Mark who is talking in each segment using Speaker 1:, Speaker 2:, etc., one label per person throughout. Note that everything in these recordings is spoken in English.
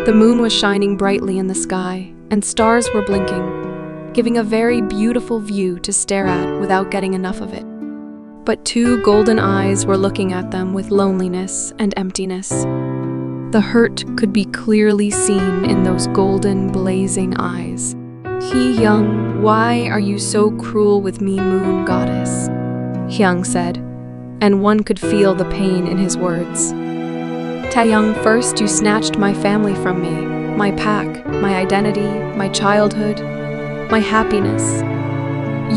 Speaker 1: The moon was shining brightly in the sky, and stars were blinking, giving a very beautiful view to stare at without getting enough of it. But two golden eyes were looking at them with loneliness and emptiness. The hurt could be clearly seen in those golden, blazing eyes. "Hee-young, why are you so cruel with me, moon goddess?" Hyung said, and one could feel the pain in his words. "Taeyoung, first you snatched my family from me, my pack, my identity, my childhood, my happiness.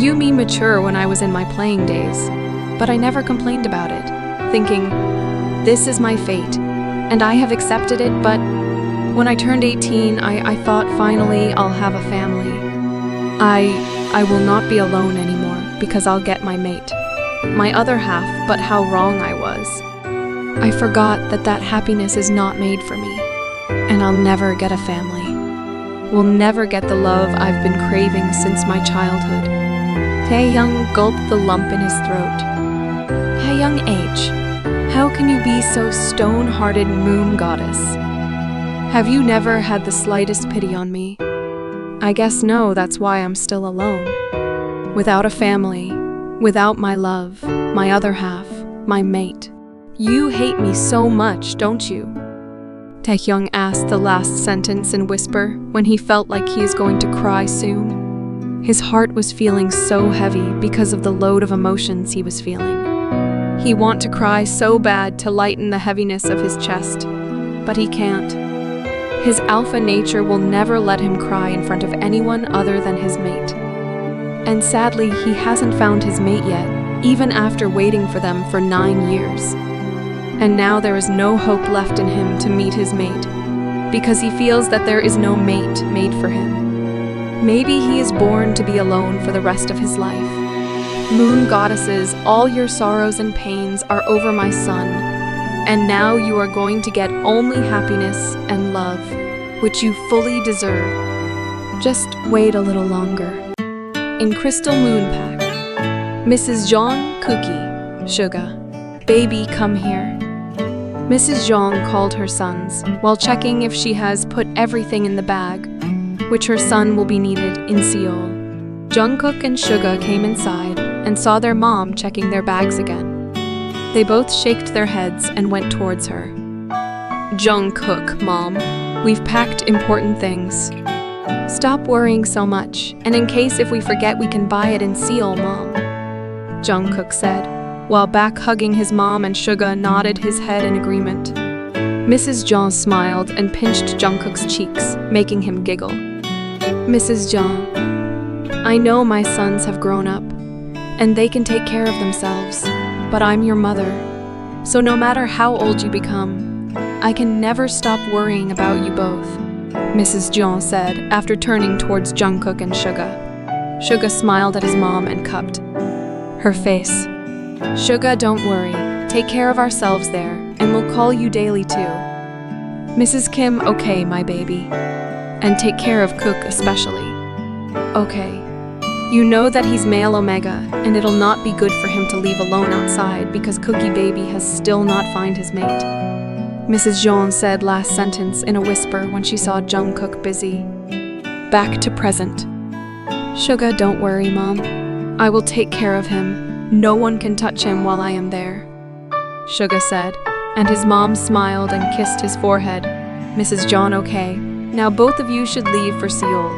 Speaker 1: You made me mature when I was in my playing days, but I never complained about it, thinking, this is my fate, and I have accepted it, but when I turned 18, I thought finally I'll have a family. I will not be alone anymore because I'll get my mate, my other half, but how wrong I was. I forgot that happiness is not made for me, and I'll never get a family. Will never get the love I've been craving since my childhood." Taeyoung gulped the lump in his throat. "Taeyoung H, how can you be so stone-hearted, moon goddess? Have you never had the slightest pity on me? I guess no, that's why I'm still alone. Without a family, without my love, my other half, my mate. You hate me so much, don't you?" Taehyung asked the last sentence in whisper when he felt like he is going to cry soon. His heart was feeling so heavy because of the load of emotions he was feeling. He wanted to cry so bad to lighten the heaviness of his chest, but he can't. His alpha nature will never let him cry in front of anyone other than his mate. And sadly, he hasn't found his mate yet, even after waiting for them for 9 years. And now there is no hope left in him to meet his mate, because he feels that there is no mate made for him. Maybe he is born to be alone for the rest of his life. Moon goddesses, all your sorrows and pains are over, my son, and now you are going to get only happiness and love, which you fully deserve. Just wait a little longer. In Crystal Moon Pack, Mrs. Jeong, Cookie, Suga, baby, come here. Mrs. Jeong called her sons while checking if she has put everything in the bag, which her son will be needed in Seoul. Jungkook and Suga came inside and saw their mom checking their bags again. They both shaked their heads and went towards her. "Jungkook, Mom, we've packed important things. Stop worrying so much, and in case if we forget we can buy it in Seoul, Mom," Jungkook said, while back hugging his mom, and Suga nodded his head in agreement. Mrs. Jeong smiled and pinched Jungkook's cheeks, making him giggle. "Mrs. Jeong, I know my sons have grown up, and they can take care of themselves, but I'm your mother, so no matter how old you become, I can never stop worrying about you both," Mrs. Jeong said after turning towards Jungkook and Suga. Suga smiled at his mom and cupped her face. "Suga, don't worry. Take care of ourselves there, and we'll call you daily too. Mrs. Kim, okay, my baby. And take care of Cook especially. Okay. You know that he's male Omega, and it'll not be good for him to leave alone outside because Cookie Baby has still not found his mate." Mrs. Jeong said last sentence in a whisper when she saw Jungkook busy. Back to present. "Suga, don't worry, Mom. I will take care of him. No one can touch him while I am there," Suga said, and his mom smiled and kissed his forehead. "Mrs. Jeong, okay. Now both of you should leave for Seoul.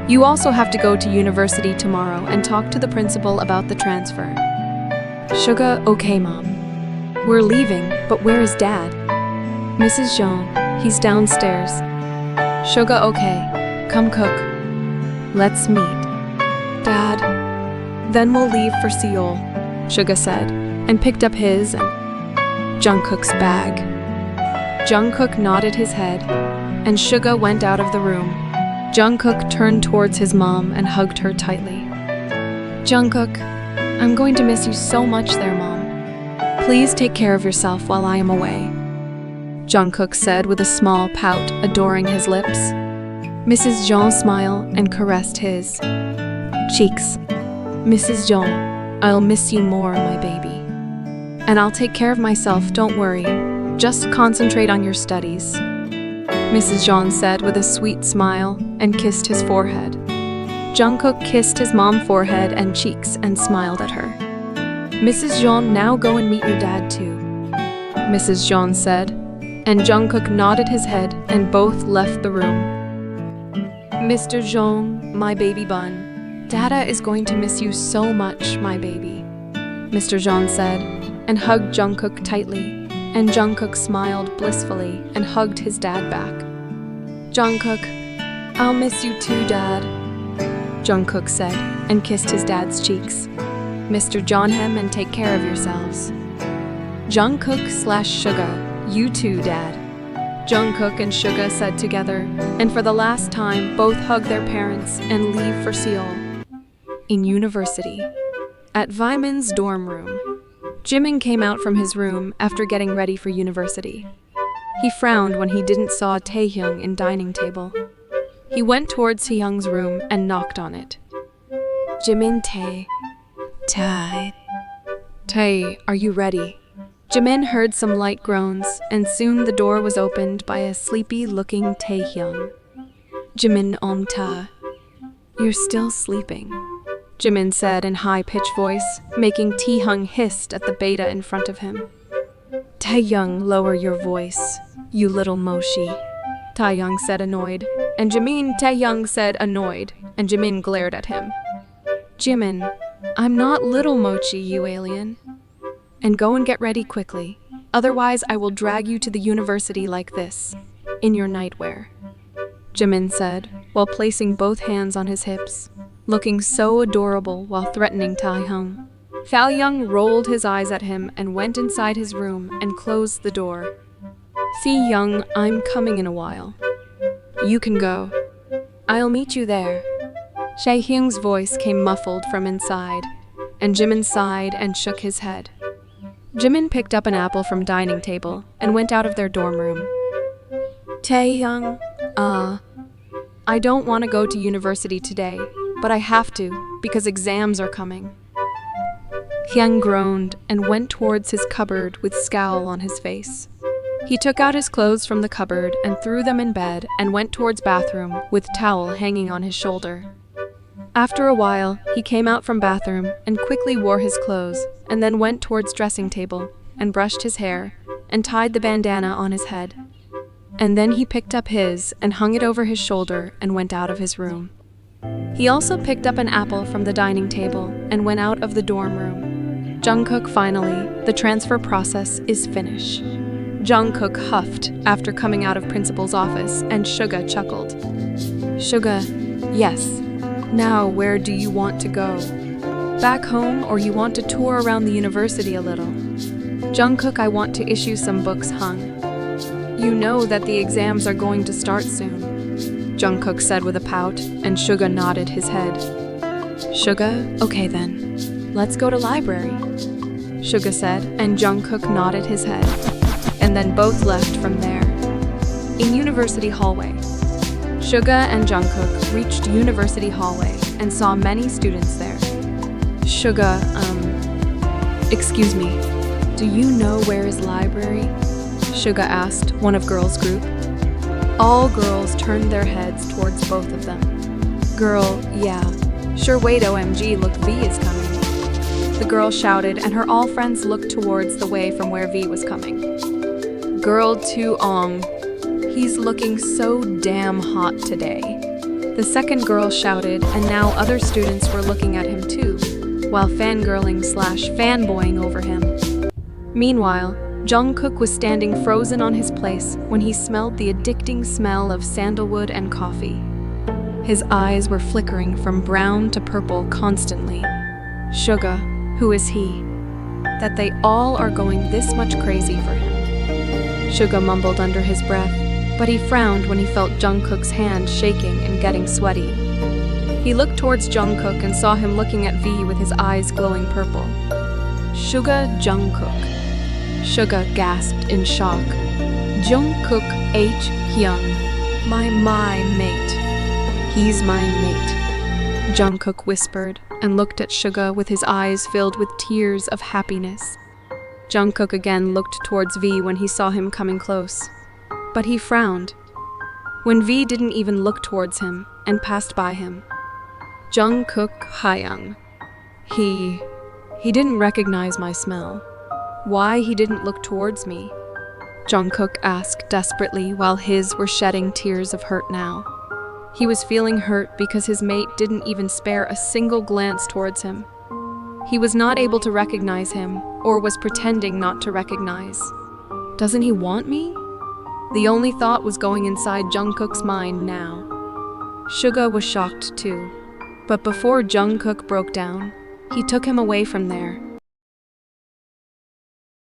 Speaker 1: You also have to go to university tomorrow and talk to the principal about the transfer." "Suga, okay, Mom. We're leaving, but where is Dad?" "Mrs. Jeong, he's downstairs." "Suga, okay. Come cook. Let's meet." "Dad." "Then we'll leave for Seoul," Suga said, and picked up his and Jungkook's bag. Jungkook nodded his head, and Suga went out of the room. Jungkook turned towards his mom and hugged her tightly. "Jungkook, I'm going to miss you so much there, Mom. Please take care of yourself while I am away," Jungkook said with a small pout, adoring his lips. Mrs. Jeong smiled and caressed his cheeks. "Mrs. Jeong, I'll miss you more, my baby. And I'll take care of myself, don't worry. Just concentrate on your studies." Mrs. Jeon said with a sweet smile and kissed his forehead. Jungkook kissed his mom's forehead and cheeks and smiled at her. Mrs. Jeon, now go and meet your dad too, Mrs. Jeon said, and Jungkook nodded his head and both left the room. Mr. Jeon, my baby bun, Dada is going to miss you so much, my baby, Mr. Jeon said, and hugged Jungkook tightly, and Jungkook smiled blissfully and hugged his dad back. Jungkook, I'll miss you too, Dad, Jungkook said, and kissed his dad's cheeks. Mr. Jeonhem, and take care of yourselves. Jungkook/Suga, you too, Dad, Jungkook and Suga said together, and for the last time both hug their parents and leave for Seoul. In university, at Viman's dorm room, Jimin came out from his room after getting ready for university. He frowned when he didn't saw Taehyung in dining table. He went towards Taehyung's room and knocked on it. Jimin, Tae, are you ready? Jimin heard some light groans, and soon the door was opened by a sleepy-looking Taehyung. Jimin Ta, you're still sleeping, Jimin said in high-pitched voice, making Taehyung hissed at the beta in front of him. Taehyung, lower your voice, you little moshi, Taehyung said annoyed, and Taehyung said annoyed, and Jimin glared at him. Jimin, I'm not little mochi, you alien. And go and get ready quickly, otherwise I will drag you to the university like this, in your nightwear, Jimin said, while placing both hands on his hips, looking so adorable while threatening Taehyung. Taehyung rolled his eyes at him and went inside his room and closed the door. See, Young, I'm coming in a while. You can go. I'll meet you there. Taehyung's voice came muffled from inside, and Jimin sighed and shook his head. Jimin picked up an apple from dining table and went out of their dorm room. Taehyung, I don't want to go to university today, but I have to because exams are coming. Hyung groaned and went towards his cupboard with scowl on his face. He took out his clothes from the cupboard and threw them in bed and went towards bathroom with towel hanging on his shoulder. After a while, he came out from bathroom and quickly wore his clothes and then went towards dressing table and brushed his hair and tied the bandana on his head. And then he picked up his and hung it over his shoulder and went out of his room. He also picked up an apple from the dining table and went out of the dorm room. Jungkook finally, the transfer process is finished. Jungkook huffed after coming out of principal's office and Suga chuckled. Suga, yes. Now, where do you want to go? Back home, or you want to tour around the university a little? Jungkook, I want to issue some books, Hung. You know that the exams are going to start soon, Jungkook said with a pout, and Suga nodded his head. Suga, okay then. Let's go to library, Suga said, and Jungkook nodded his head. And then both left from there. In university hallway, Suga and Jungkook reached university hallway and saw many students there. Suga, excuse me, do you know where is library? Suga asked one of girls' group. All girls turned their heads towards both of them. Girl, yeah, sure wait OMG, look V is coming. The girl shouted and her all friends looked towards the way from where V was coming. Girl too he's looking so damn hot today. The second girl shouted, and now other students were looking at him too, while fangirling/fanboying over him. Meanwhile, Jungkook was standing frozen on his place when he smelled the addicting smell of sandalwood and coffee. His eyes were flickering from brown to purple constantly. Suga, who is he? That they all are going this much crazy for him. Suga mumbled under his breath, but he frowned when he felt Jungkook's hand shaking and getting sweaty. He looked towards Jungkook and saw him looking at V with his eyes glowing purple. Suga Jungkook. Suga gasped in shock. Jungkook H. Hyung. My mate. He's my mate, Jungkook whispered and looked at Suga with his eyes filled with tears of happiness. Jungkook again looked towards V when he saw him coming close, but he frowned. when V didn't even look towards him and passed by him. Jungkook Hyung. He didn't recognize my smell. Why he didn't look towards me? Jungkook asked desperately while his were shedding tears of hurt now. He was feeling hurt because his mate didn't even spare a single glance towards him. He was not able to recognize him, or was pretending not to recognize. Doesn't he want me? The only thought was going inside Jungkook's mind now. Suga was shocked too, but before Jungkook broke down, he took him away from there